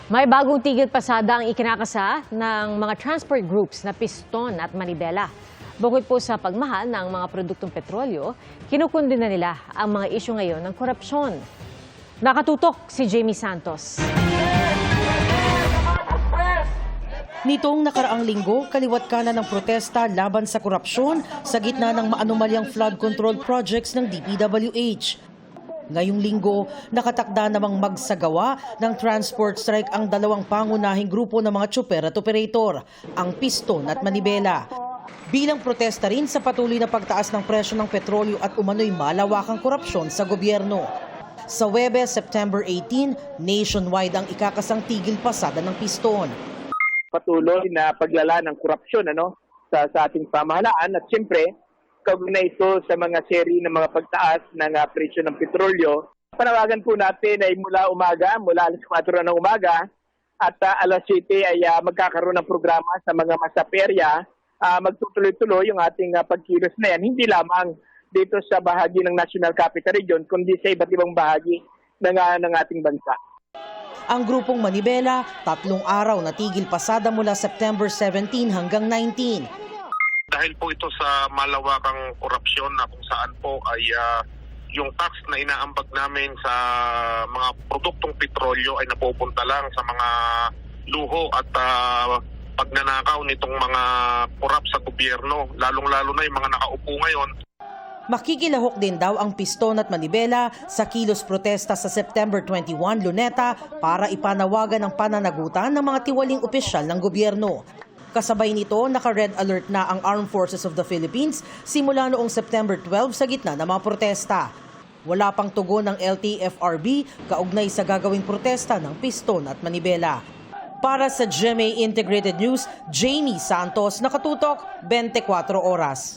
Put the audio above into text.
May bagong tigil pasada ang ikinakasa ng mga transport groups na Piston at Manibela. Bukod po sa pagmahal ng mga produktong petrolyo, kinukundina nila ang mga isyu ngayon ng korupsyon. Nakatutok si Jamie Santos. Nitong nakaraang linggo, kaliwat kanan ng protesta laban sa korupsyon sa gitna ng maanumalyang flood control projects ng DPWH. Ngayong linggo, nakatakda namang magsagawa ng transport strike ang dalawang pangunahing grupo ng mga tsuper at operator, ang Piston at Manibela. Bilang protesta rin sa patuloy na pagtaas ng presyo ng petrolyo at umano'y malawakang korupsyon sa gobyerno. Sa Huwebes, September 18, nationwide ang ikakasang tigil pasada ng Piston. Patuloy na paglala ng korupsyon sa ating pamahalaan at siyempre kaugnay ito sa mga seri ng mga pagtaas ng presyo ng petrolyo. Panawagan po natin ay mula alas 4 ng umaga at alas 7 ay magkakaroon ng programa sa mga masaperya. Magtutuloy-tuloy yung ating pagkilos na yan, hindi lamang dito sa bahagi ng National Capital Region, kundi sa iba't ibang bahagi ng ating bansa. Ang grupong Manibela, 3 araw na tigil pasada mula September 17 hanggang 19. Dahil po ito sa malawakang korupsyon na kung saan po ay yung tax na inaambag namin sa mga produktong petrolyo ay napupunta lang sa mga luho at pagnanakaw nitong mga korap sa gobyerno, lalong-lalo na yung mga nakaupo ngayon. Makikilahok din daw ang Piston at Manibela sa kilos protesta sa September 21, Luneta para ipanawagan ang pananagutan ng mga tiwaling opisyal ng gobyerno. Kasabay nito, naka-red alert na ang Armed Forces of the Philippines simula noong September 12 sa gitna ng mga protesta. Wala pang tugon ng LTFRB kaugnay sa gagawing protesta ng Piston at Manibela. Para sa GMA Integrated News, Jamie Santos, nakatutok 24 oras.